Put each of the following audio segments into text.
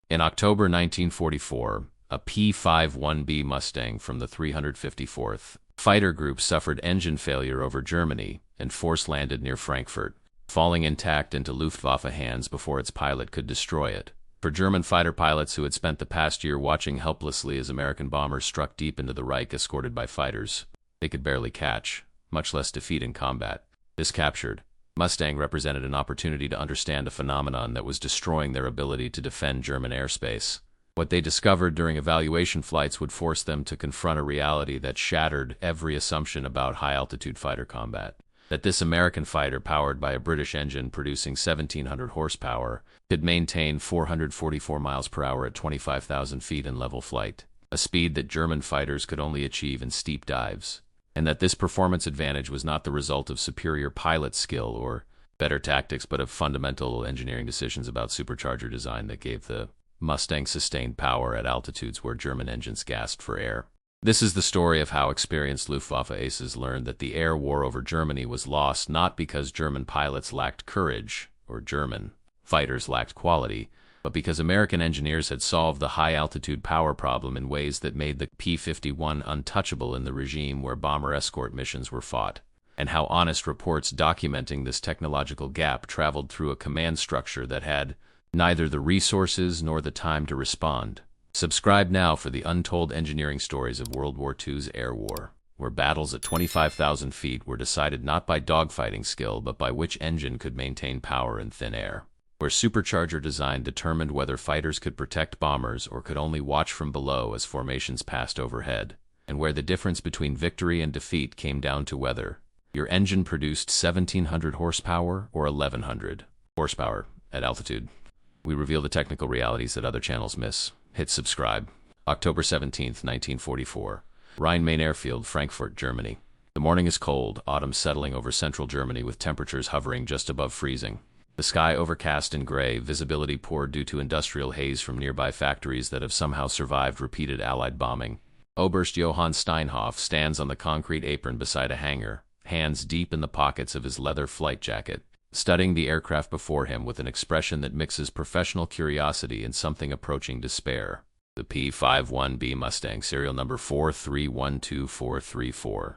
In October 1944, a P-51B Mustang from the 354th Fighter Group suffered engine failure over Germany and force-landed near Frankfurt, falling intact into Luftwaffe hands before its pilot could destroy it. For German fighter pilots who had spent the past year watching helplessly as American bombers struck deep into the Reich escorted by fighters they could barely catch, much less defeat in combat, this captured Mustang represented an opportunity to understand a phenomenon that was destroying their ability to defend German airspace. What they discovered during evaluation flights would force them to confront a reality that shattered every assumption about high-altitude fighter combat. That this American fighter, powered by a British engine producing 1,700 horsepower, could maintain 444 miles per hour at 25,000 feet in level flight, a speed that German fighters could only achieve in steep dives. And that this performance advantage was not the result of superior pilot skill or better tactics, but of fundamental engineering decisions about supercharger design that gave the Mustang sustained power at altitudes where German engines gasped for air. This is the story of how experienced Luftwaffe aces learned that the air war over Germany was lost not because German pilots lacked courage or German fighters lacked quality, but because American engineers had solved the high-altitude power problem in ways that made the P-51 untouchable in the regime where bomber escort missions were fought, and how honest reports documenting this technological gap traveled through a command structure that had neither the resources nor the time to respond. Subscribe now for the untold engineering stories of World War II's air war, where battles at 25,000 feet were decided not by dogfighting skill but by which engine could maintain power in thin air, where supercharger design determined whether fighters could protect bombers or could only watch from below as formations passed overhead, and where the difference between victory and defeat came down to whether your engine produced 1,700 horsepower or 1,100 horsepower at altitude. We reveal the technical realities that other channels miss. Hit subscribe. October 17th, 1944. Rhein-Main Airfield, Frankfurt, Germany. The morning is cold, autumn settling over central Germany with temperatures hovering just above freezing. The sky overcast and gray, visibility poor due to industrial haze from nearby factories that have somehow survived repeated Allied bombing. Oberst Johann Steinhoff stands on the concrete apron beside a hangar, hands deep in the pockets of his leather flight jacket, studying the aircraft before him with an expression that mixes professional curiosity and something approaching despair. The P-51B Mustang, serial number 4312434.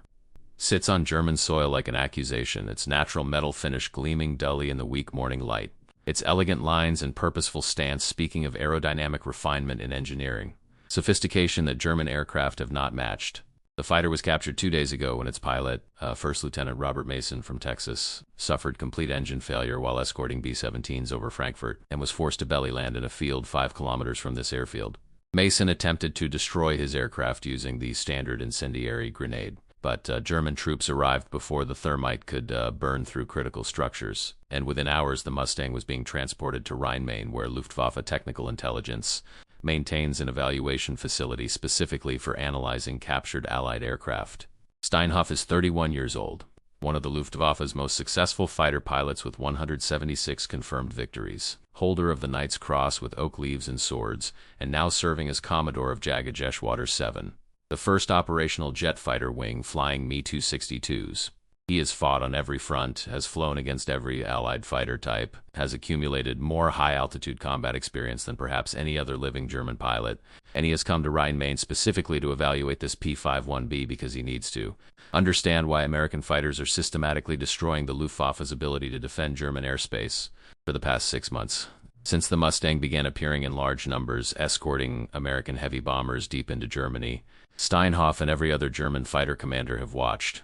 Sits on German soil like an accusation, its natural metal finish gleaming dully in the weak morning light, its elegant lines and purposeful stance speaking of aerodynamic refinement in engineering, sophistication that German aircraft have not matched. The fighter was captured 2 days ago when its pilot, First Lieutenant Robert Mason from Texas, suffered complete engine failure while escorting B-17s over Frankfurt and was forced to belly land in a field 5 kilometers from this airfield. Mason attempted to destroy his aircraft using the standard incendiary grenade, but German troops arrived before the thermite could burn through critical structures, and within hours the Mustang was being transported to Rhein-Main, where Luftwaffe Technical Intelligence maintains an evaluation facility specifically for analyzing captured Allied aircraft. Steinhoff is 31 years old, one of the Luftwaffe's most successful fighter pilots with 176 confirmed victories, holder of the Knight's Cross with oak leaves and swords, and now serving as Commodore of Jaga-Jeshwater 7. The first operational jet fighter wing flying Me-262s. He has fought on every front, has flown against every Allied fighter type, has accumulated more high-altitude combat experience than perhaps any other living German pilot, and he has come to Rhein-Main specifically to evaluate this P-51B because he needs to understand why American fighters are systematically destroying the Luftwaffe's ability to defend German airspace for the past 6 months. Since the Mustang began appearing in large numbers, escorting American heavy bombers deep into Germany, Steinhoff and every other German fighter commander have watched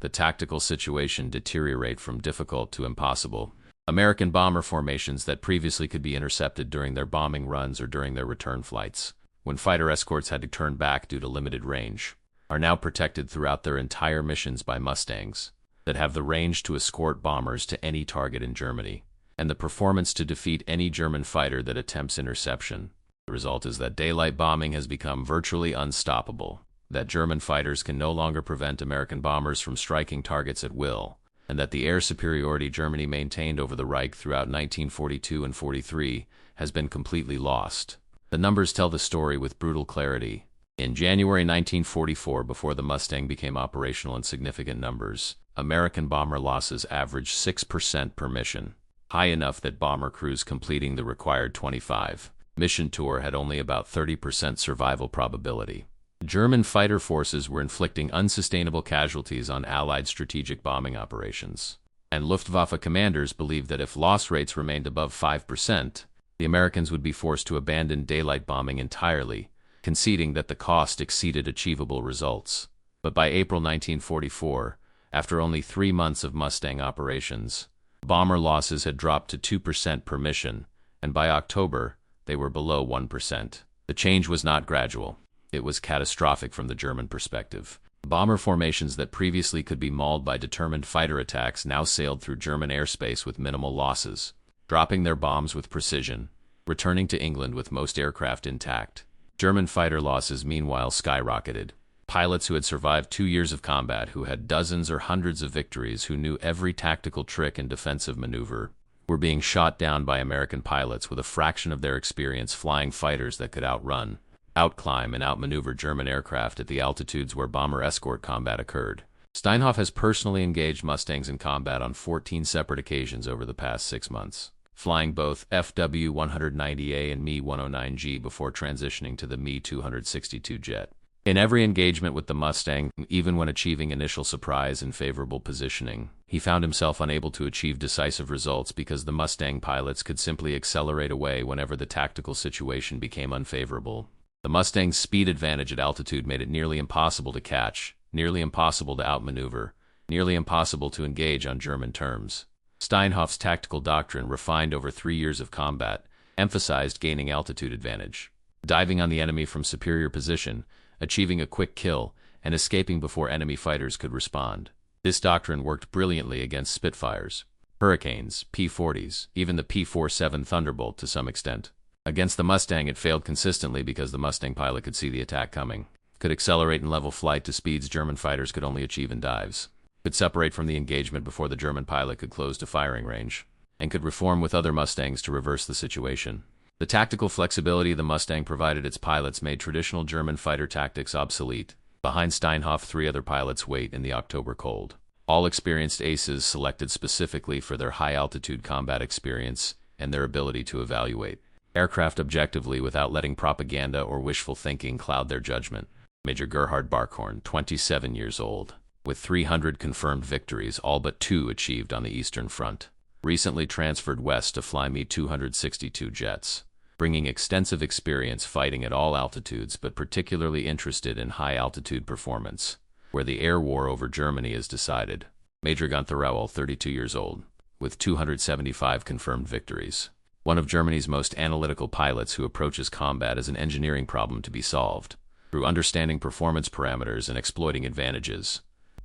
the tactical situation deteriorate from difficult to impossible. American bomber formations that previously could be intercepted during their bombing runs or during their return flights, when fighter escorts had to turn back due to limited range, are now protected throughout their entire missions by Mustangs that have the range to escort bombers to any target in Germany, and the performance to defeat any German fighter that attempts interception. The result is that daylight bombing has become virtually unstoppable, that German fighters can no longer prevent American bombers from striking targets at will, and that the air superiority Germany maintained over the Reich throughout 1942 and 43 has been completely lost. The numbers tell the story with brutal clarity. In January 1944, before the Mustang became operational in significant numbers, American bomber losses averaged 6% per mission, high enough that bomber crews completing the required 25 mission tour had only about 30% survival probability. German fighter forces were inflicting unsustainable casualties on Allied strategic bombing operations, and Luftwaffe commanders believed that if loss rates remained above 5%, the Americans would be forced to abandon daylight bombing entirely, conceding that the cost exceeded achievable results. But by April 1944, after only 3 months of Mustang operations, bomber losses had dropped to 2% per mission, and by October, they were below 1%. The change was not gradual. It was catastrophic from the German perspective. Bomber formations that previously could be mauled by determined fighter attacks now sailed through German airspace with minimal losses, dropping their bombs with precision, returning to England with most aircraft intact. German fighter losses meanwhile skyrocketed. Pilots who had survived 2 years of combat, who had dozens or hundreds of victories, who knew every tactical trick and defensive maneuver, were being shot down by American pilots with a fraction of their experience flying fighters that could outrun, outclimb, and outmaneuver German aircraft at the altitudes where bomber escort combat occurred. Steinhoff has personally engaged Mustangs in combat on 14 separate occasions over the past 6 months, flying both FW-190A and Me-109G before transitioning to the Me-262 jet. In every engagement with the Mustang, even when achieving initial surprise and favorable positioning, he found himself unable to achieve decisive results because the Mustang pilots could simply accelerate away whenever the tactical situation became unfavorable. The Mustang's speed advantage at altitude made it nearly impossible to catch, nearly impossible to outmaneuver, nearly impossible to engage on German terms. Steinhoff's tactical doctrine, refined over 3 years of combat, emphasized gaining altitude advantage, diving on the enemy from superior position, achieving a quick kill, and escaping before enemy fighters could respond. This doctrine worked brilliantly against Spitfires, Hurricanes, P-40s, even the P-47 Thunderbolt to some extent. Against the Mustang, it failed consistently because the Mustang pilot could see the attack coming, could accelerate and level flight to speeds German fighters could only achieve in dives, could separate from the engagement before the German pilot could close to firing range, and could reform with other Mustangs to reverse the situation. The tactical flexibility the Mustang provided its pilots made traditional German fighter tactics obsolete. Behind Steinhoff, 3 other pilots wait in the October cold. All experienced aces selected specifically for their high-altitude combat experience and their ability to evaluate aircraft objectively without letting propaganda or wishful thinking cloud their judgment. Major Gerhard Barkhorn, 27 years old, with 300 confirmed victories, all but 2 achieved on the Eastern Front, recently transferred west to fly Me-262 jets, bringing extensive experience fighting at all altitudes but particularly interested in high-altitude performance, where the air war over Germany is decided. Major Gunther Rauel, 32 years old, with 275 confirmed victories, one of Germany's most analytical pilots who approaches combat as an engineering problem to be solved, through understanding performance parameters and exploiting advantages.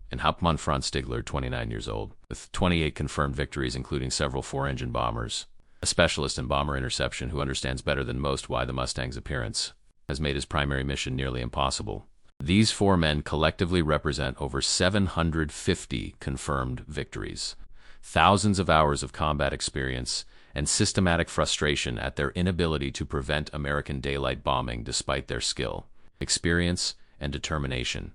And Hauptmann Franz Stigler, 29 years old, with 28 confirmed victories including several 4-engine bombers, a specialist in bomber interception who understands better than most why the Mustang's appearance has made his primary mission nearly impossible. These 4 men collectively represent over 750 confirmed victories, thousands of hours of combat experience, and systematic frustration at their inability to prevent American daylight bombing despite their skill, experience, and determination.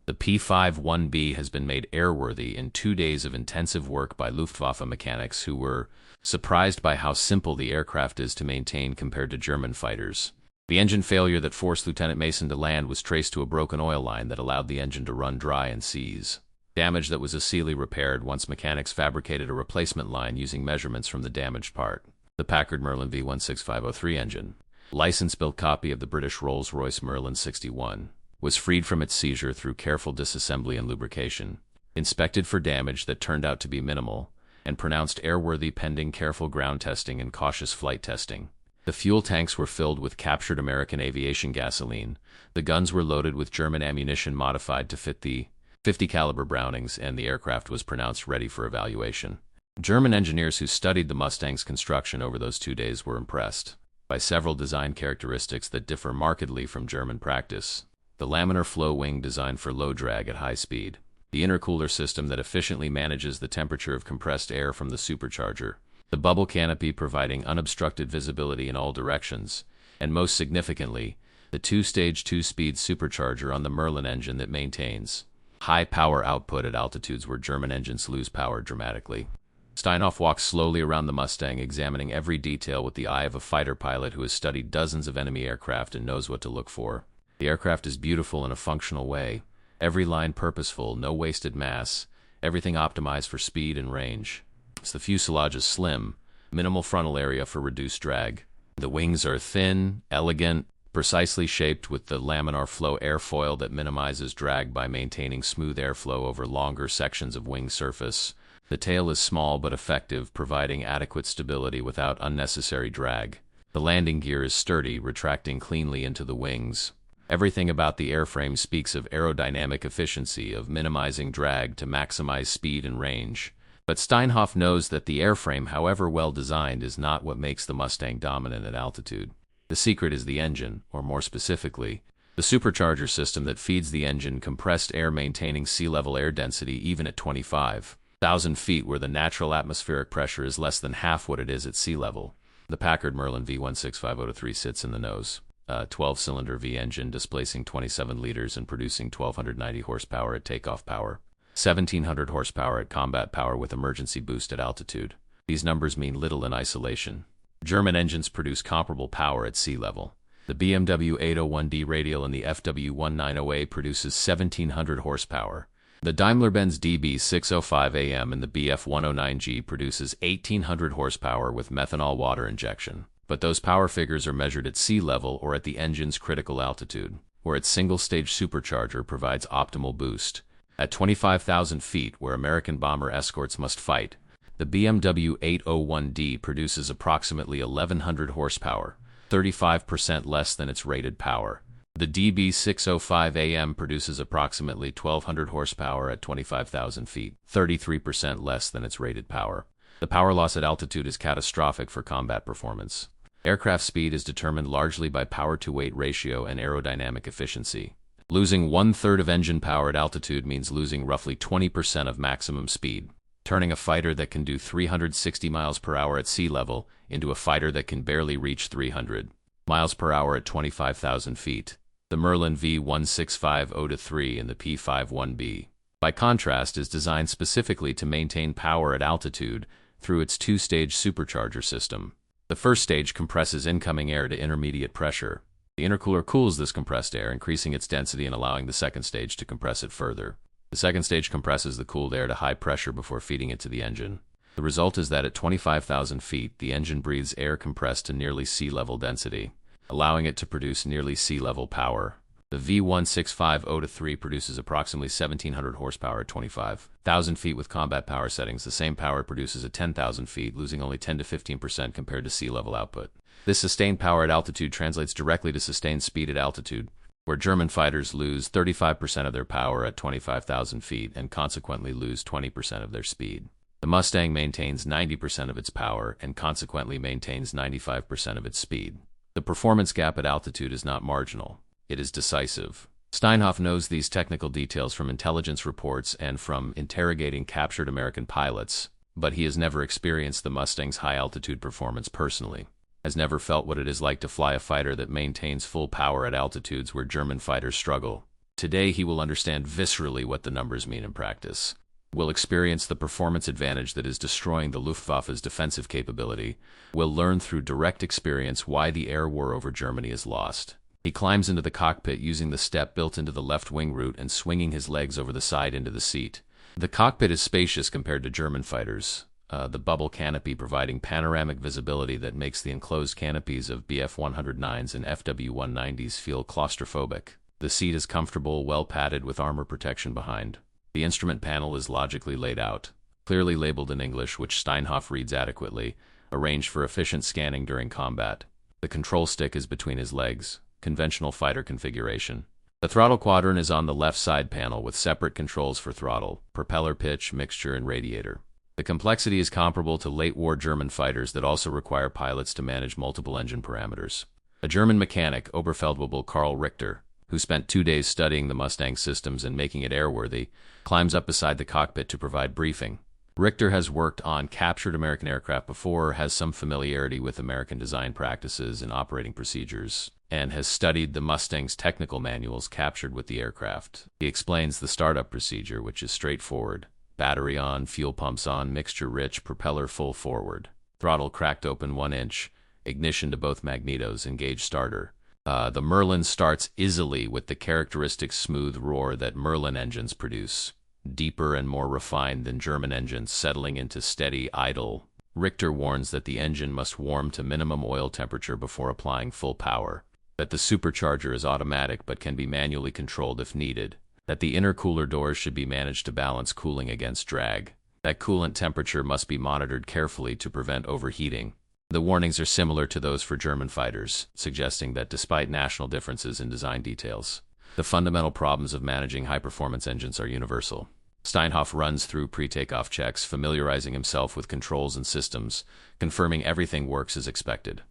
The P-51B has been made airworthy in 2 days of intensive work by Luftwaffe mechanics who were surprised by how simple the aircraft is to maintain compared to German fighters. The engine failure that forced Lieutenant Mason to land was traced to a broken oil line that allowed the engine to run dry and seize, damage that was easily repaired once mechanics fabricated a replacement line using measurements from the damaged part. The Packard Merlin V16503 engine, license-built copy of the British Rolls-Royce Merlin 61, was freed from its seizure through careful disassembly and lubrication, inspected for damage that turned out to be minimal, and pronounced airworthy pending careful ground testing and cautious flight testing. The fuel tanks were filled with captured American aviation gasoline, the guns were loaded with German ammunition modified to fit the .50 caliber Brownings, and the aircraft was pronounced ready for evaluation. German engineers who studied the Mustang's construction over those 2 days were impressed by several design characteristics that differ markedly from German practice. The laminar flow wing designed for low drag at high speed, the intercooler system that efficiently manages the temperature of compressed air from the supercharger, the bubble canopy providing unobstructed visibility in all directions, and most significantly, the 2-stage 2-speed supercharger on the Merlin engine that maintains high power output at altitudes where German engines lose power dramatically. Steinhoff walks slowly around the Mustang, examining every detail with the eye of a fighter pilot who has studied dozens of enemy aircraft and knows what to look for. The aircraft is beautiful in a functional way. Every line purposeful, no wasted mass, everything optimized for speed and range. The fuselage is slim, minimal frontal area for reduced drag. The wings are thin, elegant, precisely shaped with the laminar flow airfoil that minimizes drag by maintaining smooth airflow over longer sections of wing surface. The tail is small but effective, providing adequate stability without unnecessary drag. The landing gear is sturdy, retracting cleanly into the wings. Everything about the airframe speaks of aerodynamic efficiency, of minimizing drag to maximize speed and range. But Steinhoff knows that the airframe, however well designed, is not what makes the Mustang dominant at altitude. The secret is the engine, or more specifically, the supercharger system that feeds the engine compressed air, maintaining sea-level air density even at 25,000 feet, where the natural atmospheric pressure is less than half what it is at sea level. The Packard Merlin V16503 sits in the nose. A 12-cylinder V engine displacing 27 liters and producing 1,290 horsepower at takeoff power. 1,700 horsepower at combat power with emergency boost at altitude. These numbers mean little in isolation. German engines produce comparable power at sea level. The BMW 801D Radial and the FW1908 produces 1,700 horsepower. The Daimler-Benz DB605AM and the BF109G produces 1,800 horsepower with methanol water injection. But those power figures are measured at sea level or at the engine's critical altitude, where its single-stage supercharger provides optimal boost. At 25,000 feet, where American bomber escorts must fight, the BMW 801D produces approximately 1,100 horsepower, 35% less than its rated power. The DB605AM produces approximately 1,200 horsepower at 25,000 feet, 33% less than its rated power. The power loss at altitude is catastrophic for combat performance. Aircraft speed is determined largely by power-to-weight ratio and aerodynamic efficiency. Losing one-third of engine power at altitude means losing roughly 20% of maximum speed, turning a fighter that can do 360 miles per hour at sea level into a fighter that can barely reach 300 miles per hour at 25,000 feet. The Merlin V16503 and the P51B, by contrast, is designed specifically to maintain power at altitude through its two-stage supercharger system. The first stage compresses incoming air to intermediate pressure. The intercooler cools this compressed air, increasing its density and allowing the second stage to compress it further. The second stage compresses the cooled air to high pressure before feeding it to the engine. The result is that at 25,000 feet, the engine breathes air compressed to nearly sea-level density, allowing it to produce nearly sea-level power. The V16503 produces approximately 1,700 horsepower at 25,000 feet with combat power settings. The same power it produces at 10,000 feet, losing only 10 to 15% compared to sea-level output. This sustained power at altitude translates directly to sustained speed at altitude, where German fighters lose 35% of their power at 25,000 feet and consequently lose 20% of their speed. The Mustang maintains 90% of its power and consequently maintains 95% of its speed. The performance gap at altitude is not marginal. It is decisive. Steinhoff knows these technical details from intelligence reports and from interrogating captured American pilots, but he has never experienced the Mustang's high-altitude performance personally, has never felt what it is like to fly a fighter that maintains full power at altitudes where German fighters struggle. Today he will understand viscerally what the numbers mean in practice, will experience the performance advantage that is destroying the Luftwaffe's defensive capability, will learn through direct experience why the air war over Germany is lost. He climbs into the cockpit using the step built into the left wing root and swinging his legs over the side into the seat. The cockpit is spacious compared to German fighters, the bubble canopy providing panoramic visibility that makes the enclosed canopies of BF-109s and FW-190s feel claustrophobic. The seat is comfortable, well padded with armor protection behind. The instrument panel is logically laid out, clearly labeled in English, which Steinhoff reads adequately, arranged for efficient scanning during combat. The control stick is between his legs. Conventional fighter configuration. The throttle quadrant is on the left side panel with separate controls for throttle, propeller pitch, mixture, and radiator. The complexity is comparable to late-war German fighters that also require pilots to manage multiple engine parameters. A German mechanic, Oberfeldwebel Karl Richter, who spent 2 days studying the Mustang systems and making it airworthy, climbs up beside the cockpit to provide briefing. Richter has worked on captured American aircraft before, has some familiarity with American design practices and operating procedures, and has studied the Mustang's technical manuals captured with the aircraft. He explains the startup procedure, which is straightforward. battery on, fuel pumps on, mixture rich, propeller full forward. Throttle cracked open 1 inch, ignition to both magnetos, engage starter. The Merlin starts easily with the characteristic smooth roar that Merlin engines produce, deeper and more refined than German engines, settling into steady idle. Richter warns that the engine must warm to minimum oil temperature before applying full power, that the supercharger is automatic but can be manually controlled if needed, that the intercooler doors should be managed to balance cooling against drag, that coolant temperature must be monitored carefully to prevent overheating. The warnings are similar to those for German fighters, suggesting that despite national differences in design details, the fundamental problems of managing high-performance engines are universal. Steinhoff runs through pre-takeoff checks, familiarizing himself with controls and systems, confirming everything works as expected.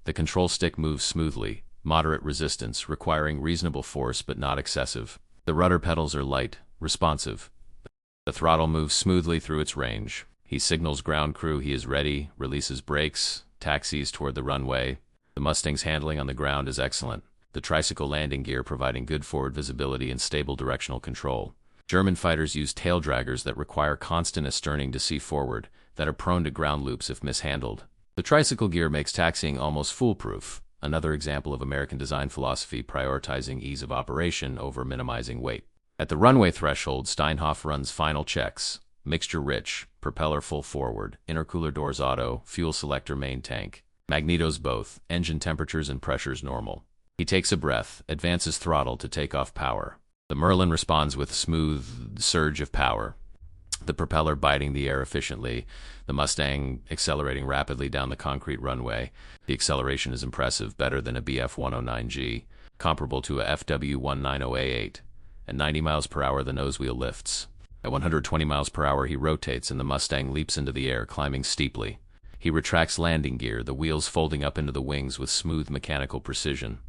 The control stick moves smoothly, moderate resistance, requiring reasonable force but not excessive. The rudder pedals are light, responsive. The throttle moves smoothly through its range. He signals ground crew he is ready, releases brakes, taxis toward the runway. The Mustang's handling on the ground is excellent, the tricycle landing gear providing good forward visibility and stable directional control. German fighters use tail draggers that require constant asterning to see forward, that are prone to ground loops if mishandled. The tricycle gear makes taxiing almost foolproof, another example of American design philosophy prioritizing ease of operation over minimizing weight. At the runway threshold, Steinhoff runs final checks. Mixture rich, propeller full forward, intercooler doors auto, fuel selector main tank. Magnetos both, engine temperatures and pressures normal. He takes a breath, advances throttle to take off power. The Merlin responds with smooth surge of power, the propeller biting the air efficiently, the Mustang accelerating rapidly down the concrete runway. The acceleration is impressive, better than a BF-109G, comparable to a FW-190A8. At 90 miles per hour, the nose wheel lifts. At 120 miles per hour, he rotates and the Mustang leaps into the air, climbing steeply. He retracts landing gear, the wheels folding up into the wings with smooth mechanical precision.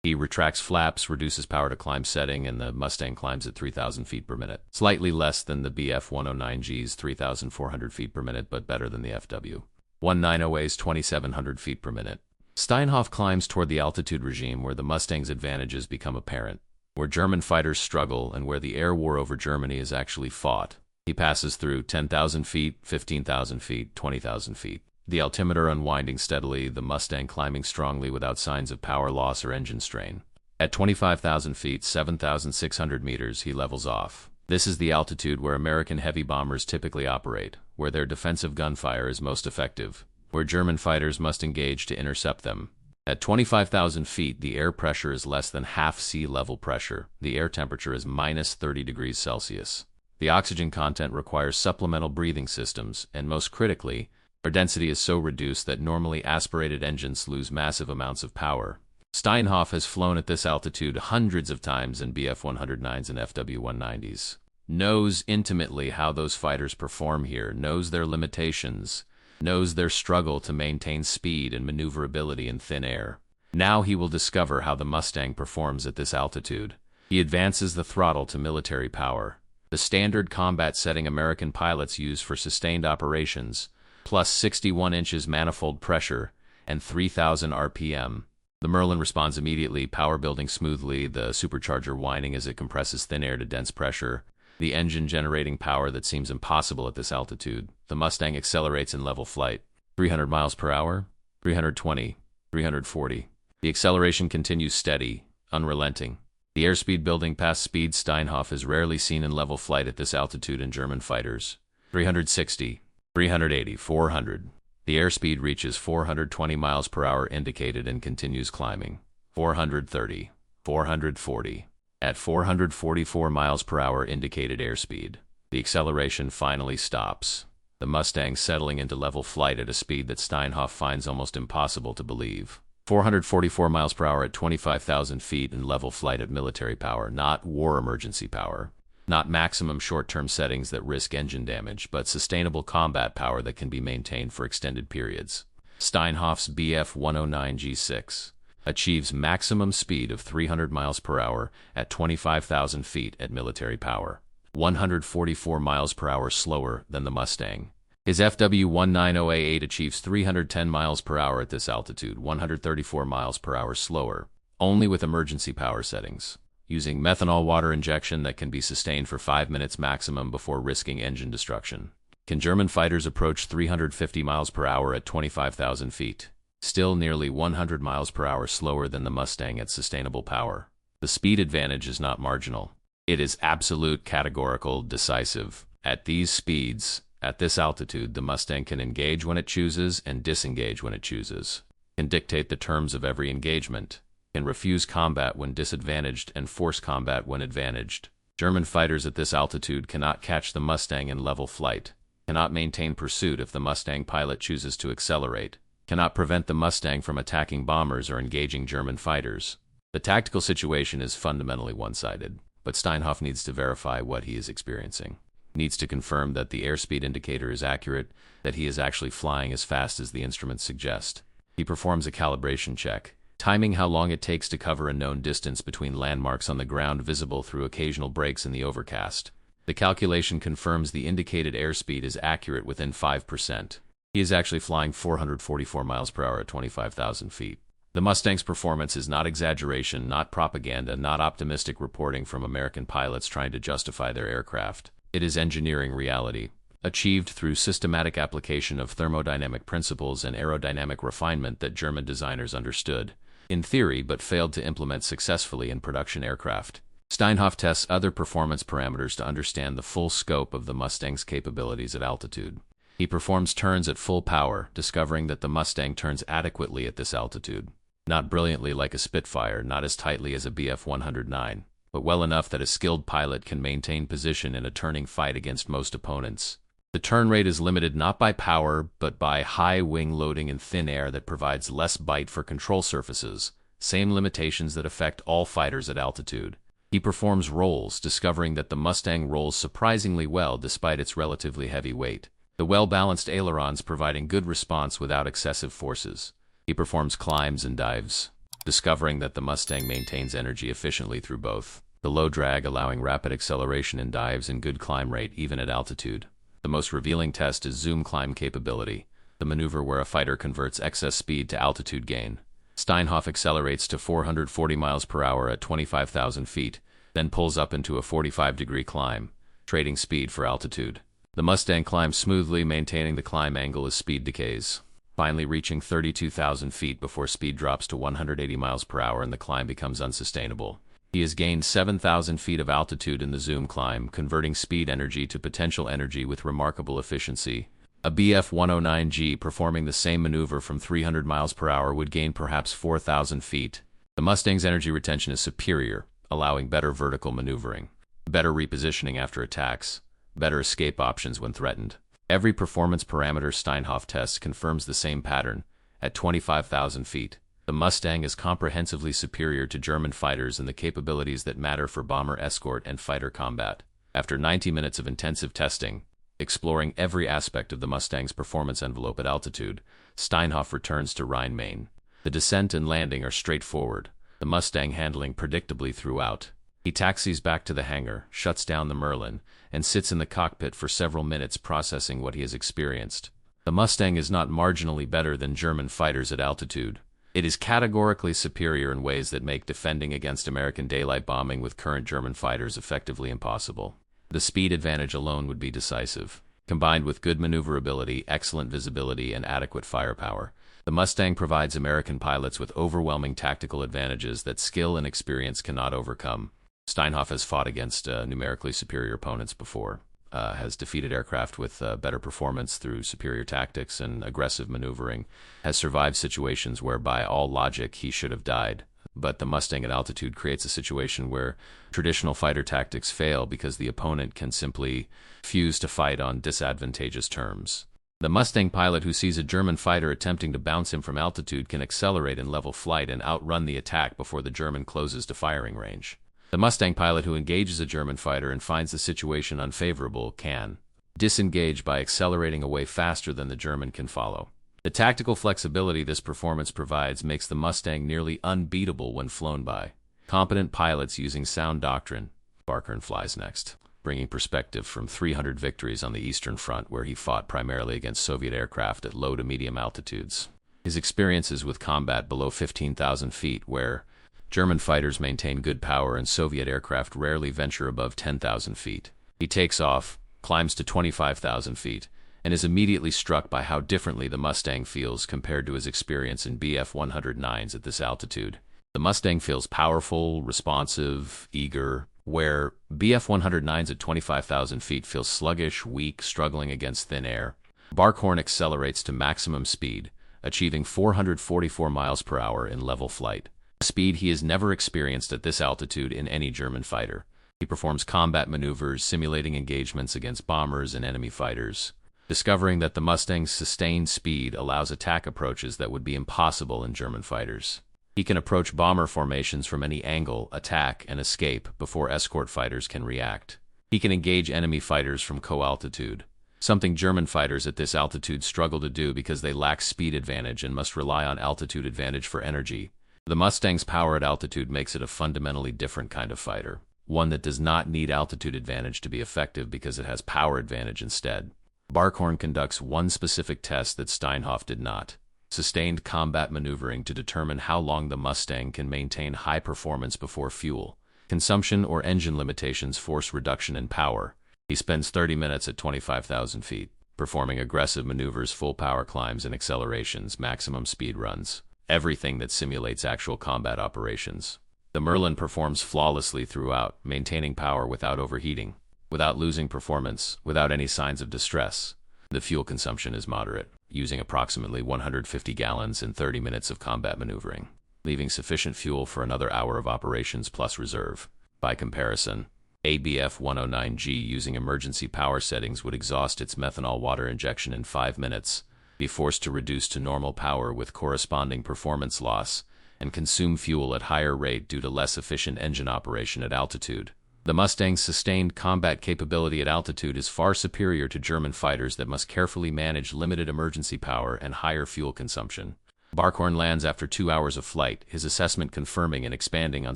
He retracts flaps, reduces power to climb setting, and the Mustang climbs at 3,000 feet per minute. Slightly less than the BF-109G's 3,400 feet per minute, but better than the FW-190A's 2,700 feet per minute. Steinhoff climbs toward the altitude regime where the Mustang's advantages become apparent, where German fighters struggle and where the air war over Germany is actually fought. He passes through 10,000 feet, 15,000 feet, 20,000 feet. The altimeter unwinding steadily, the Mustang climbing strongly without signs of power loss or engine strain. At 25,000 feet, 7,600 meters, he levels off. This is the altitude where American heavy bombers typically operate, where their defensive gunfire is most effective, where German fighters must engage to intercept them. At 25,000 feet, the air pressure is less than half sea level pressure. The air temperature is minus 30 degrees Celsius. The oxygen content requires supplemental breathing systems, and most critically, air density is so reduced that normally aspirated engines lose massive amounts of power. Steinhoff has flown at this altitude hundreds of times in BF-109s and FW-190s. Knows intimately how those fighters perform here, knows their limitations, knows their struggle to maintain speed and maneuverability in thin air. Now he will discover how the Mustang performs at this altitude. He advances the throttle to military power, the standard combat setting American pilots use for sustained operations, plus 61 inches manifold pressure and 3,000 RPM. The Merlin responds immediately, power building smoothly, the supercharger whining as it compresses thin air to dense pressure, the engine generating power that seems impossible at this altitude. The Mustang accelerates in level flight. 300 miles per hour, 320, 340. The acceleration continues steady, unrelenting. The airspeed building past speed Steinhoff is rarely seen in level flight at this altitude in German fighters. 360. 380, 400. The airspeed reaches 420 miles per hour indicated and continues climbing. 430, 440. At 444 miles per hour indicated airspeed, the acceleration finally stops. The Mustang settling into level flight at a speed that Steinhoff finds almost impossible to believe. 444 miles per hour at 25,000 feet in level flight at military power, not war emergency power. Not maximum short-term settings that risk engine damage, but sustainable combat power that can be maintained for extended periods. Steinhoff's BF-109G6 achieves maximum speed of 300 miles per hour at 25,000 feet at military power, 144 miles per hour slower than the Mustang. His FW-190A8 achieves 310 miles per hour at this altitude, 134 miles per hour slower, only with emergency power settings. using methanol water injection that can be sustained for 5 minutes maximum before risking engine destruction. Can German fighters approach 350 miles per hour at 25,000 feet? Still nearly 100 miles per hour slower than the Mustang at sustainable power. The speed advantage is not marginal. It is absolute, categorical, decisive. At these speeds, at this altitude, the Mustang can engage when it chooses and disengage when it chooses, can dictate the terms of every engagement, can refuse combat when disadvantaged and force combat when advantaged. German fighters at this altitude cannot catch the Mustang in level flight, cannot maintain pursuit if the Mustang pilot chooses to accelerate, cannot prevent the Mustang from attacking bombers or engaging German fighters. The tactical situation is fundamentally one-sided, but Steinhoff needs to verify what he is experiencing. He needs to confirm that the airspeed indicator is accurate, that he is actually flying as fast as the instruments suggest. He performs a calibration check, timing how long it takes to cover a known distance between landmarks on the ground visible through occasional breaks in the overcast. The calculation confirms the indicated airspeed is accurate within 5%. He is actually flying 444 miles per hour at 25,000 feet. The Mustang's performance is not exaggeration, not propaganda, not optimistic reporting from American pilots trying to justify their aircraft. It is engineering reality, achieved through systematic application of thermodynamic principles and aerodynamic refinement that German designers understood, in theory, but failed to implement successfully in production aircraft. Steinhoff tests other performance parameters to understand the full scope of the Mustang's capabilities at altitude. He performs turns at full power, discovering that the Mustang turns adequately at this altitude. Not brilliantly like a Spitfire, not as tightly as a Bf-109, but well enough that a skilled pilot can maintain position in a turning fight against most opponents. The turn rate is limited not by power, but by high wing loading in thin air that provides less bite for control surfaces, same limitations that affect all fighters at altitude. He performs rolls, discovering that the Mustang rolls surprisingly well despite its relatively heavy weight, the well-balanced ailerons providing good response without excessive forces. He performs climbs and dives, discovering that the Mustang maintains energy efficiently through both, the low drag allowing rapid acceleration in dives and good climb rate even at altitude. The most revealing test is zoom climb capability, the maneuver where a fighter converts excess speed to altitude gain. Steinhoff accelerates to 440 miles per hour at 25,000 feet, then pulls up into a 45-degree climb, trading speed for altitude. The Mustang climbs smoothly, maintaining the climb angle as speed decays, finally reaching 32,000 feet before speed drops to 180 miles per hour and the climb becomes unsustainable. He has gained 7,000 feet of altitude in the zoom climb, converting speed energy to potential energy with remarkable efficiency. A Bf-109G performing the same maneuver from 300 miles per hour would gain perhaps 4,000 feet. The Mustang's energy retention is superior, allowing better vertical maneuvering, better repositioning after attacks, better escape options when threatened. Every performance parameter Steinhoff tests confirms the same pattern. At 25,000 feet, the Mustang is comprehensively superior to German fighters in the capabilities that matter for bomber escort and fighter combat. After 90 minutes of intensive testing, exploring every aspect of the Mustang's performance envelope at altitude, Steinhoff returns to Rhine-Main. The descent and landing are straightforward, the Mustang handling predictably throughout. He taxis back to the hangar, shuts down the Merlin, and sits in the cockpit for several minutes processing what he has experienced. The Mustang is not marginally better than German fighters at altitude. It is categorically superior in ways that make defending against American daylight bombing with current German fighters effectively impossible. The speed advantage alone would be decisive. Combined with good maneuverability, excellent visibility, and adequate firepower, the Mustang provides American pilots with overwhelming tactical advantages that skill and experience cannot overcome. Steinhoff has fought against numerically superior opponents before, has defeated aircraft with better performance through superior tactics and aggressive maneuvering, has survived situations where by all logic he should have died. But the Mustang at altitude creates a situation where traditional fighter tactics fail because the opponent can simply refuse to fight on disadvantageous terms. The Mustang pilot who sees a German fighter attempting to bounce him from altitude can accelerate in level flight and outrun the attack before the German closes to firing range. The Mustang pilot who engages a German fighter and finds the situation unfavorable can disengage by accelerating away faster than the German can follow. The tactical flexibility this performance provides makes the Mustang nearly unbeatable when flown by competent pilots using sound doctrine. Barkhorn flies next, bringing perspective from 300 victories on the Eastern Front where he fought primarily against Soviet aircraft at low to medium altitudes. His experiences with combat below 15,000 feet where German fighters maintain good power and Soviet aircraft rarely venture above 10,000 feet. He takes off, climbs to 25,000 feet, and is immediately struck by how differently the Mustang feels compared to his experience in Bf-109s at this altitude. The Mustang feels powerful, responsive, eager, where Bf-109s at 25,000 feet feel sluggish, weak, struggling against thin air. Barkhorn accelerates to maximum speed, achieving 444 miles per hour in level flight, a speed he has never experienced at this altitude in any German fighter. He performs combat maneuvers, simulating engagements against bombers and enemy fighters, discovering that the Mustang's sustained speed allows attack approaches that would be impossible in German fighters. He can approach bomber formations from any angle, attack, and escape before escort fighters can react. He can engage enemy fighters from co-altitude, something German fighters at this altitude struggle to do because they lack speed advantage and must rely on altitude advantage for energy. The Mustang's power at altitude makes it a fundamentally different kind of fighter, one that does not need altitude advantage to be effective because it has power advantage instead. Barkhorn conducts one specific test that Steinhoff did not: sustained combat maneuvering to determine how long the Mustang can maintain high performance before fuel consumption or engine limitations force reduction in power. He spends 30 minutes at 25,000 feet, performing aggressive maneuvers, full power climbs and accelerations, maximum speed runs, everything that simulates actual combat operations. The Merlin performs flawlessly throughout, maintaining power without overheating, without losing performance, without any signs of distress. The fuel consumption is moderate, using approximately 150 gallons in 30 minutes of combat maneuvering, leaving sufficient fuel for another hour of operations plus reserve. By comparison, a Bf-109G using emergency power settings would exhaust its methanol water injection in 5 minutes, be forced to reduce to normal power with corresponding performance loss, and consume fuel at higher rate due to less efficient engine operation at altitude. The Mustang's sustained combat capability at altitude is far superior to German fighters that must carefully manage limited emergency power and higher fuel consumption. Barkhorn lands after 2 hours of flight, his assessment confirming and expanding on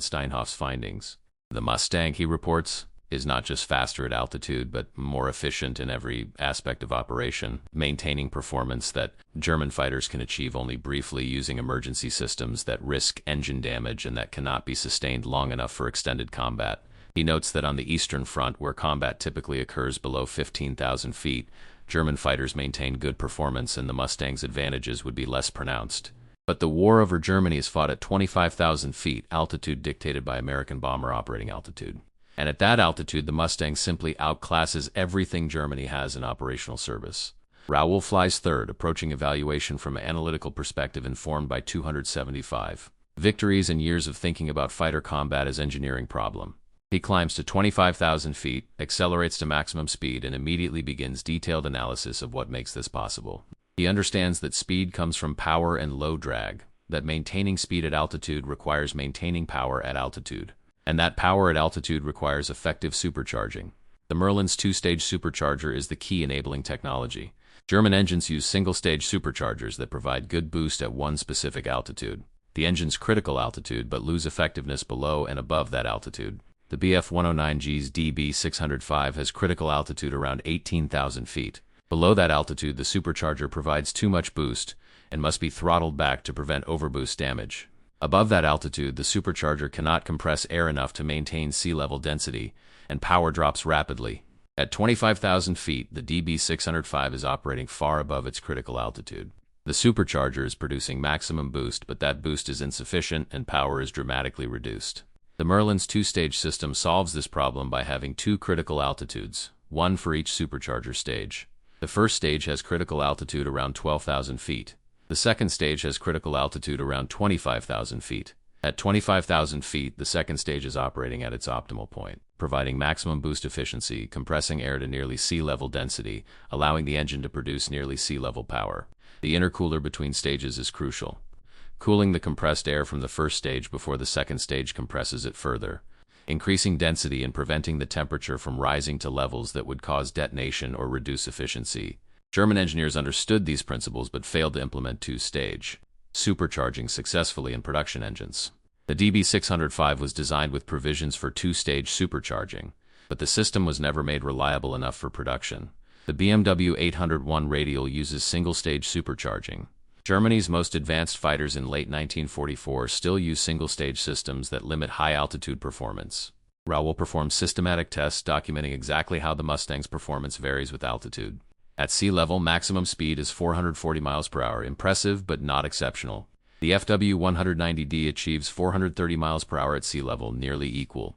Steinhoff's findings. The Mustang, he reports, is not just faster at altitude, but more efficient in every aspect of operation, maintaining performance that German fighters can achieve only briefly using emergency systems that risk engine damage and that cannot be sustained long enough for extended combat. He notes that on the Eastern Front, where combat typically occurs below 15,000 feet, German fighters maintain good performance and the Mustang's advantages would be less pronounced. But the war over Germany is fought at 25,000 feet, altitude dictated by American bomber operating altitude. And at that altitude, the Mustang simply outclasses everything Germany has in operational service. Raoul flies third, approaching evaluation from an analytical perspective informed by 275 victories and years of thinking about fighter combat as engineering problem. He climbs to 25,000 feet, accelerates to maximum speed, and immediately begins detailed analysis of what makes this possible. He understands that speed comes from power and low drag, that maintaining speed at altitude requires maintaining power at altitude, and that power at altitude requires effective supercharging. The Merlin's two-stage supercharger is the key enabling technology. German engines use single-stage superchargers that provide good boost at one specific altitude, the engine's critical altitude, but lose effectiveness below and above that altitude. The Bf-109G's DB605 has critical altitude around 18,000 feet. Below that altitude, the supercharger provides too much boost and must be throttled back to prevent overboost damage. Above that altitude, the supercharger cannot compress air enough to maintain sea level density, and power drops rapidly. At 25,000 feet, the DB605 is operating far above its critical altitude. The supercharger is producing maximum boost, but that boost is insufficient and power is dramatically reduced. The Merlin's two-stage system solves this problem by having two critical altitudes, one for each supercharger stage. The first stage has critical altitude around 12,000 feet. The second stage has critical altitude around 25,000 feet. At 25,000 feet, the second stage is operating at its optimal point, providing maximum boost efficiency, compressing air to nearly sea level density, allowing the engine to produce nearly sea level power. The intercooler between stages is crucial, cooling the compressed air from the first stage before the second stage compresses it further, increasing density and preventing the temperature from rising to levels that would cause detonation or reduce efficiency. German engineers understood these principles but failed to implement two-stage supercharging successfully in production engines. The DB605 was designed with provisions for two-stage supercharging, but the system was never made reliable enough for production. The BMW 801 Radial uses single-stage supercharging, Germany's most advanced fighters in late 1944 still use single-stage systems that limit high-altitude performance. Raoul performed systematic tests documenting exactly how the Mustang's performance varies with altitude. At sea level, maximum speed is 440 miles per hour, impressive but not exceptional. The FW190D achieves 430 miles per hour at sea level, nearly equal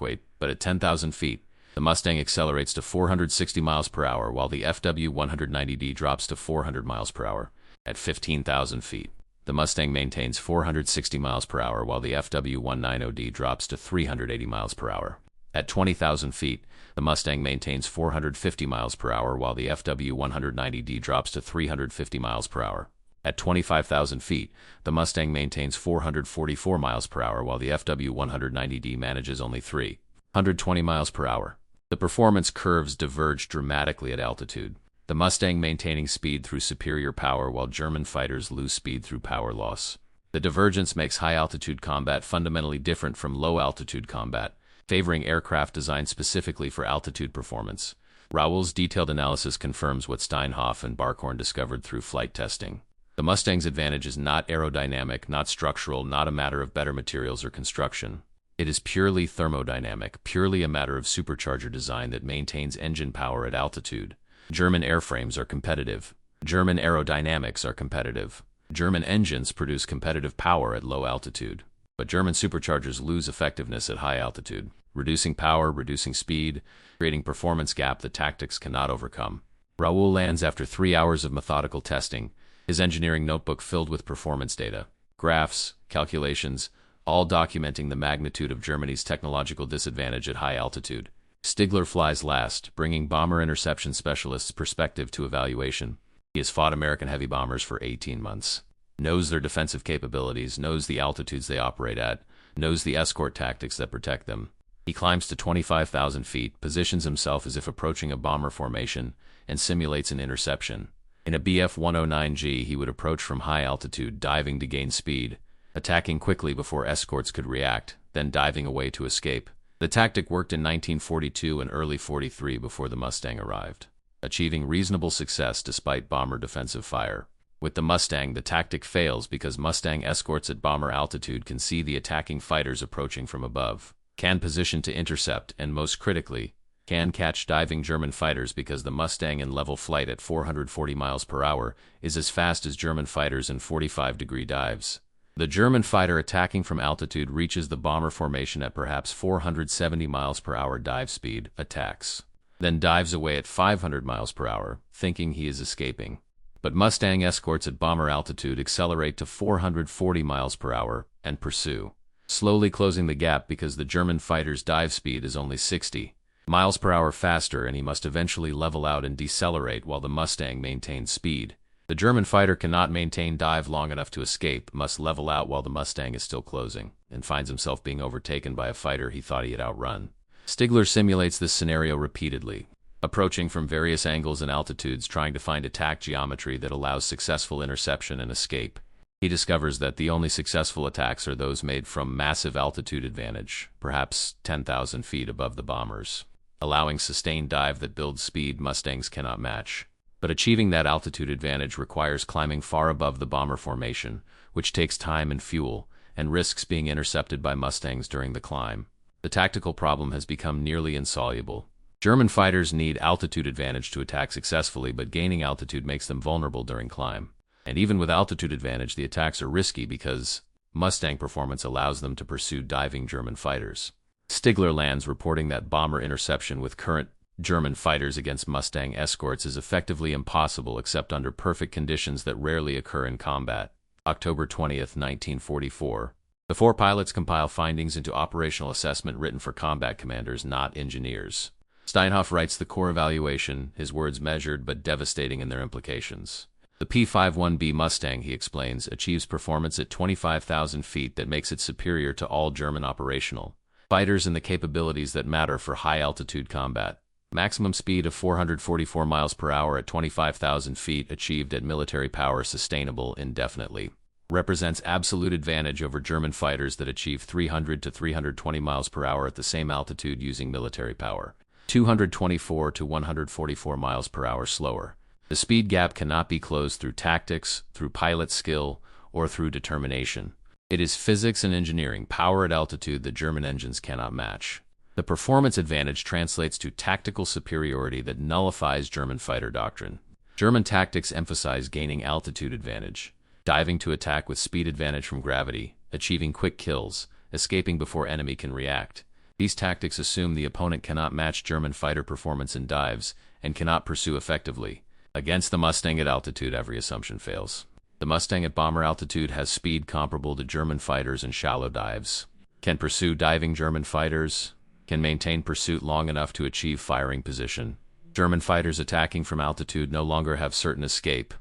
weight, but at 10,000 feet, the Mustang accelerates to 460 miles per hour, while the FW190D drops to 400 miles per hour. At 15,000 feet, the Mustang maintains 460 miles per hour, while the FW190D drops to 380 miles per hour. At 20,000 feet, the Mustang maintains 450 miles per hour, while the FW190D drops to 350 miles per hour. At 25,000 feet, the Mustang maintains 444 miles per hour, while the FW190D manages only 320 miles per hour. The performance curves diverge dramatically at altitude, the Mustang maintaining speed through superior power while German fighters lose speed through power loss. The divergence makes high-altitude combat fundamentally different from low-altitude combat, favoring aircraft designed specifically for altitude performance. Raoul's detailed analysis confirms what Steinhoff and Barkhorn discovered through flight testing. The Mustang's advantage is not aerodynamic, not structural, not a matter of better materials or construction. It is purely thermodynamic, purely a matter of supercharger design that maintains engine power at altitude. German airframes are competitive. German aerodynamics are competitive. German engines produce competitive power at low altitude. But German superchargers lose effectiveness at high altitude, reducing power, reducing speed, creating performance gap that tactics cannot overcome. Raoul lands after 3 hours of methodical testing, his engineering notebook filled with performance data, graphs, calculations, all documenting the magnitude of Germany's technological disadvantage at high altitude. Stigler flies last, bringing bomber interception specialists' perspective to evaluation. He has fought American heavy bombers for 18 months, knows their defensive capabilities, knows the altitudes they operate at, knows the escort tactics that protect them. He climbs to 25,000 feet, positions himself as if approaching a bomber formation, and simulates an interception. In a Bf-109G, he would approach from high altitude, diving to gain speed, attacking quickly before escorts could react, then diving away to escape. The tactic worked in 1942 and early 43 before the Mustang arrived, achieving reasonable success despite bomber defensive fire. With the Mustang, the tactic fails because Mustang escorts at bomber altitude can see the attacking fighters approaching from above, can position to intercept, and most critically, can catch diving German fighters because the Mustang in level flight at 440 miles per hour is as fast as German fighters in 45-degree dives. The German fighter attacking from altitude reaches the bomber formation at perhaps 470 miles per hour dive speed, attacks, then dives away at 500 miles per hour, thinking he is escaping. But Mustang escorts at bomber altitude accelerate to 440 miles per hour and pursue, slowly closing the gap because the German fighter's dive speed is only 60 miles per hour faster, and he must eventually level out and decelerate while the Mustang maintains speed. The German fighter cannot maintain dive long enough to escape, must level out while the Mustang is still closing, and finds himself being overtaken by a fighter he thought he had outrun. Stigler simulates this scenario repeatedly, approaching from various angles and altitudes, trying to find attack geometry that allows successful interception and escape. He discovers that the only successful attacks are those made from massive altitude advantage, perhaps 10,000 feet above the bombers, allowing sustained dive that builds speed Mustangs cannot match. But achieving that altitude advantage requires climbing far above the bomber formation, which takes time and fuel, and risks being intercepted by Mustangs during the climb. The tactical problem has become nearly insoluble. German fighters need altitude advantage to attack successfully, but gaining altitude makes them vulnerable during climb. And even with altitude advantage, the attacks are risky because Mustang performance allows them to pursue diving German fighters. Stigler lands reporting that bomber interception with current German fighters against Mustang escorts is effectively impossible except under perfect conditions that rarely occur in combat. October 20, 1944. The 4 pilots compile findings into operational assessment written for combat commanders, not engineers. Steinhoff writes the core evaluation, his words measured but devastating in their implications. The P-51B Mustang, he explains, achieves performance at 25,000 feet that makes it superior to all German operational fighters and the capabilities that matter for high-altitude combat. Maximum speed of 444 miles per hour at 25,000 feet achieved at military power sustainable indefinitely. Represents absolute advantage over German fighters that achieve 300 to 320 miles per hour at the same altitude using military power. 224 to 144 miles per hour slower. The speed gap cannot be closed through tactics, through pilot skill, or through determination. It is physics and engineering power at altitude that German engines cannot match. The performance advantage translates to tactical superiority that nullifies German fighter doctrine. German tactics emphasize gaining altitude advantage, diving to attack with speed advantage from gravity, achieving quick kills, escaping before enemy can react. These tactics assume the opponent cannot match German fighter performance in dives and cannot pursue effectively. Against the Mustang at altitude, every assumption fails. The Mustang at bomber altitude has speed comparable to German fighters in shallow dives, can pursue diving German fighters, can maintain pursuit long enough to achieve firing position. German fighters attacking from altitude no longer have certain escape,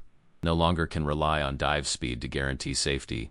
no longer can rely on dive speed to guarantee safety.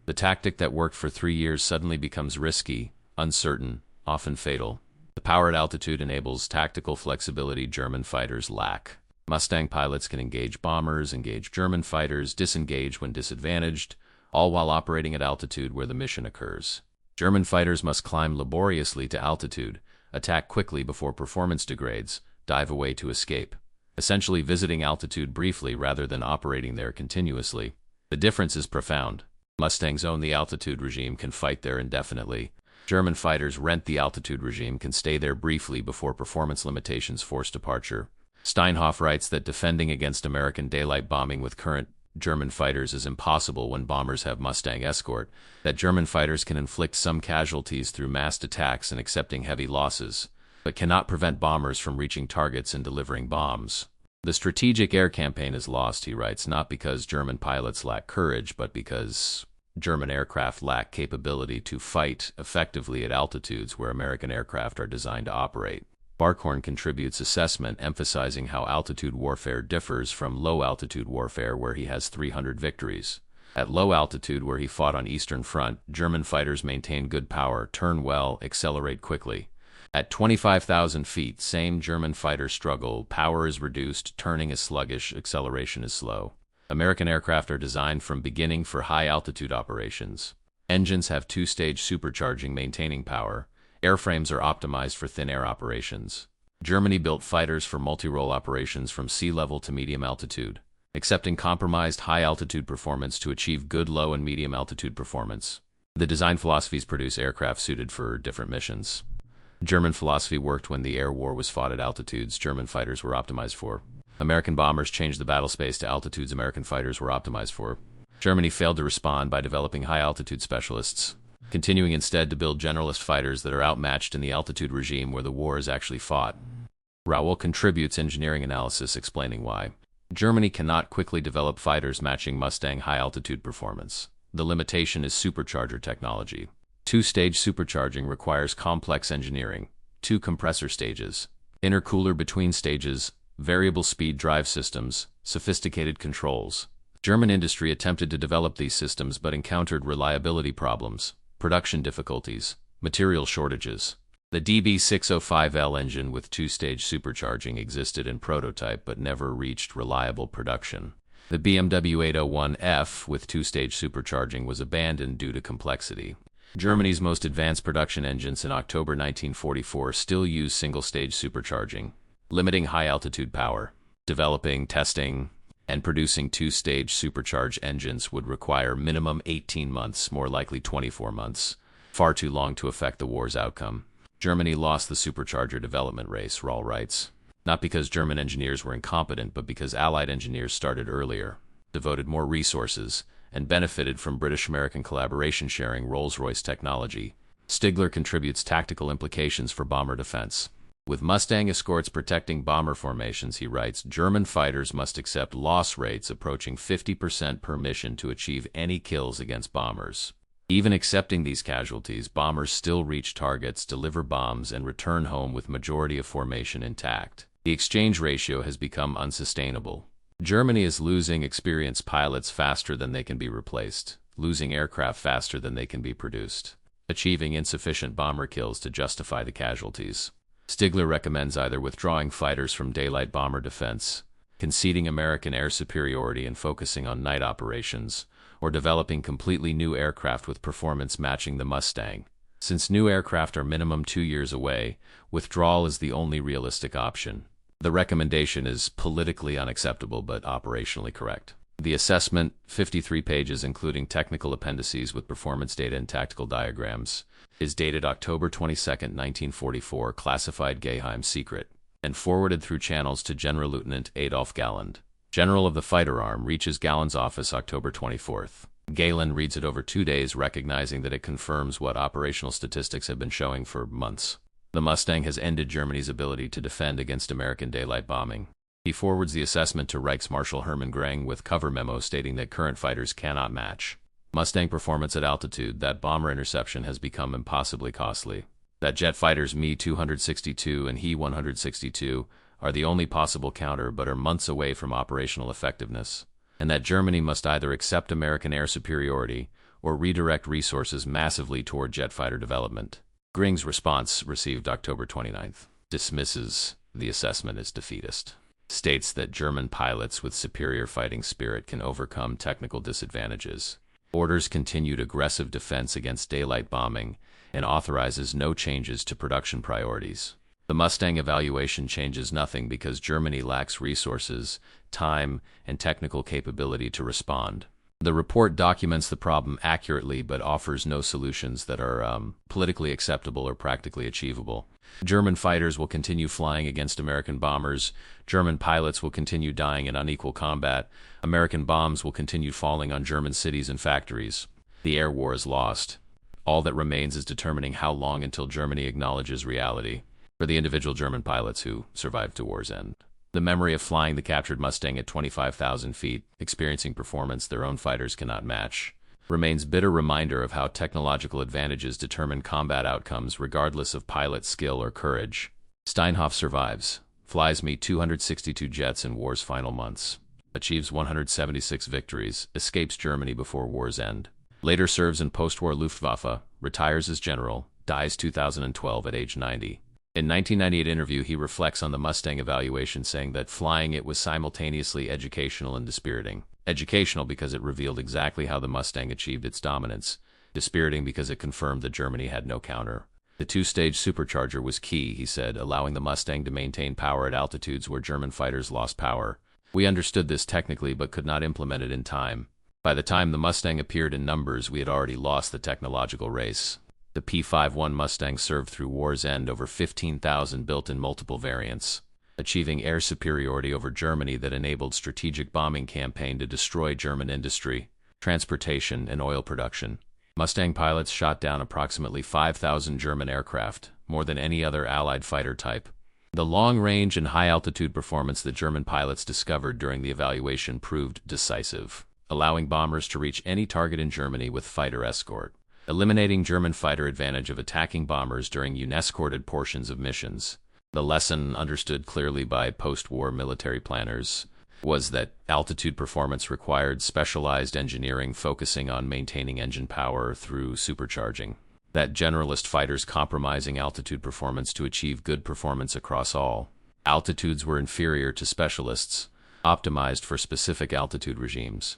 The tactic that worked for 3 years suddenly becomes risky, uncertain, often fatal. The power at altitude enables tactical flexibility German fighters lack. Mustang pilots can engage bombers, engage German fighters, disengage when disadvantaged, all while operating at altitude where the mission occurs. German fighters must climb laboriously to altitude, attack quickly before performance degrades, dive away to escape, essentially visiting altitude briefly rather than operating there continuously. The difference is profound. Mustangs own the altitude regime, can fight there indefinitely. German fighters rent the altitude regime, can stay there briefly before performance limitations force departure. Steinhoff writes that defending against American daylight bombing with current German fighters is impossible when bombers have Mustang escort, that German fighters can inflict some casualties through massed attacks and accepting heavy losses, but cannot prevent bombers from reaching targets and delivering bombs. The strategic air campaign is lost, he writes, not because German pilots lack courage, but because German aircraft lack capability to fight effectively at altitudes where American aircraft are designed to operate. Barkhorn contributes assessment emphasizing how altitude warfare differs from low-altitude warfare where he has 300 victories. At low altitude where he fought on Eastern Front, German fighters maintain good power, turn well, accelerate quickly. At 25,000 feet, same German fighters struggle, power is reduced, turning is sluggish, acceleration is slow. American aircraft are designed from beginning for high-altitude operations. Engines have two-stage supercharging maintaining power. Airframes are optimized for thin air operations. Germany built fighters for multi-role operations from sea level to medium altitude, accepting compromised high-altitude performance to achieve good low and medium altitude performance. The design philosophies produce aircraft suited for different missions. German philosophy worked when the air war was fought at altitudes German fighters were optimized for. American bombers changed the battle space to altitudes American fighters were optimized for. Germany failed to respond by developing high-altitude specialists, continuing instead to build generalist fighters that are outmatched in the altitude regime where the war is actually fought. Raoul contributes engineering analysis explaining why. Germany cannot quickly develop fighters matching Mustang high-altitude performance. The limitation is supercharger technology. Two-stage supercharging requires complex engineering, 2 compressor stages, intercooler between stages, variable speed drive systems, sophisticated controls. German industry attempted to develop these systems but encountered reliability problems, production difficulties, material shortages. The DB605L engine with 2-stage supercharging existed in prototype but never reached reliable production. The BMW 801F with 2-stage supercharging was abandoned due to complexity. Germany's most advanced production engines in October 1944 still use single-stage supercharging, limiting high-altitude power. Developing, testing, and producing 2-stage supercharged engines would require minimum 18 months, more likely 24 months, far too long to affect the war's outcome. Germany lost the supercharger development race, Rahl writes, not because German engineers were incompetent, but because Allied engineers started earlier, devoted more resources, and benefited from British-American collaboration sharing Rolls-Royce technology. Stigler contributes tactical implications for bomber defense. With Mustang escorts protecting bomber formations, he writes, German fighters must accept loss rates approaching 50% per mission to achieve any kills against bombers. Even accepting these casualties, bombers still reach targets, deliver bombs, and return home with majority of formation intact. The exchange ratio has become unsustainable. Germany is losing experienced pilots faster than they can be replaced, losing aircraft faster than they can be produced, achieving insufficient bomber kills to justify the casualties. Stigler recommends either withdrawing fighters from daylight bomber defense, conceding American air superiority and focusing on night operations, or developing completely new aircraft with performance matching the Mustang. Since new aircraft are minimum 2 years away, withdrawal is the only realistic option. The recommendation is politically unacceptable but operationally correct. The assessment, 53 pages including technical appendices with performance data and tactical diagrams, is dated October 22, 1944, classified Geheim secret, and forwarded through channels to General Lieutenant Adolf Galland. General of the Fighter Arm reaches Galland's office October 24th. Galland reads it over 2 days, recognizing that it confirms what operational statistics have been showing for months. The Mustang has ended Germany's ability to defend against American daylight bombing. He forwards the assessment to Reichsmarshal Hermann Göring with cover memo stating that current fighters cannot match Mustang performance at altitude, that bomber interception has become impossibly costly, that jet fighters Me-262 and He-162 are the only possible counter but are months away from operational effectiveness, and that Germany must either accept American air superiority or redirect resources massively toward jet fighter development. Göring's response, received October 29th, dismisses the assessment as defeatist, states that German pilots with superior fighting spirit can overcome technical disadvantages, orders continued aggressive defense against daylight bombing, and authorizes no changes to production priorities. The Mustang evaluation changes nothing because Germany lacks resources, time, and technical capability to respond. The report documents the problem accurately but offers no solutions that are politically acceptable or practically achievable. German fighters will continue flying against American bombers. German pilots will continue dying in unequal combat. American bombs will continue falling on German cities and factories. The air war is lost. All that remains is determining how long until Germany acknowledges reality. For the individual German pilots who survived to war's end, the memory of flying the captured Mustang at 25,000 feet, experiencing performance their own fighters cannot match, remains bitter reminder of how technological advantages determine combat outcomes regardless of pilot skill or courage. Steinhoff survives, flies Me-262 jets in war's final months, achieves 176 victories, escapes Germany before war's end, later serves in post-war Luftwaffe, retires as general, dies 2012 at age 90. In 1998 interview, he reflects on the Mustang evaluation, saying that flying it was simultaneously educational and dispiriting. Educational because it revealed exactly how the Mustang achieved its dominance. Dispiriting because it confirmed that Germany had no counter. The two-stage supercharger was key, he said, allowing the Mustang to maintain power at altitudes where German fighters lost power. We understood this technically but could not implement it in time. By the time the Mustang appeared in numbers, we had already lost the technological race. The P-51 Mustang served through war's end over 15,000 built in multiple variants, achieving air superiority over Germany that enabled strategic bombing campaign to destroy German industry, transportation, and oil production. Mustang pilots shot down approximately 5,000 German aircraft, more than any other Allied fighter type. The long-range and high-altitude performance that German pilots discovered during the evaluation proved decisive, allowing bombers to reach any target in Germany with fighter escort, eliminating German fighter advantage of attacking bombers during unescorted portions of missions. The lesson, understood clearly by post-war military planners, was that altitude performance required specialized engineering focusing on maintaining engine power through supercharging, that generalist fighters compromising altitude performance to achieve good performance across all altitudes were inferior to specialists, optimized for specific altitude regimes,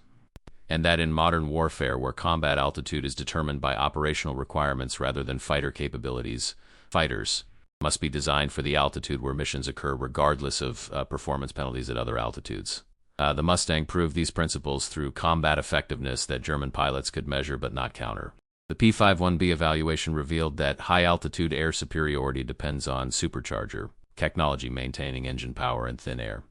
and that in modern warfare where combat altitude is determined by operational requirements rather than fighter capabilities, fighters must be designed for the altitude where missions occur regardless of performance penalties at other altitudes. The Mustang proved these principles through combat effectiveness that German pilots could measure but not counter. The P-51B evaluation revealed that high-altitude air superiority depends on supercharger technology maintaining engine power in thin air.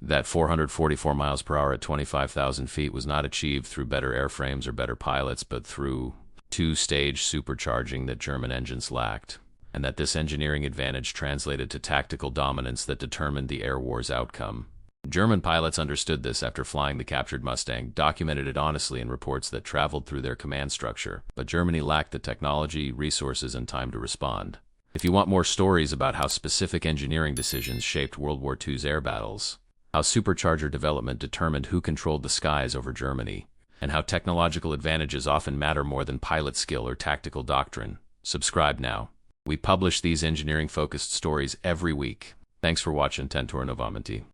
That 444 miles per hour at 25,000 feet was not achieved through better airframes or better pilots, but through two-stage supercharging that German engines lacked, and that this engineering advantage translated to tactical dominance that determined the air war's outcome. German pilots understood this after flying the captured Mustang, documented it honestly in reports that traveled through their command structure, but Germany lacked the technology, resources, and time to respond. If you want more stories about how specific engineering decisions shaped World War II's air battles, how supercharger development determined who controlled the skies over Germany, and how technological advantages often matter more than pilot skill or tactical doctrine, subscribe now. We publish these engineering-focused stories every week. Thanks for watching Tentor Novamente.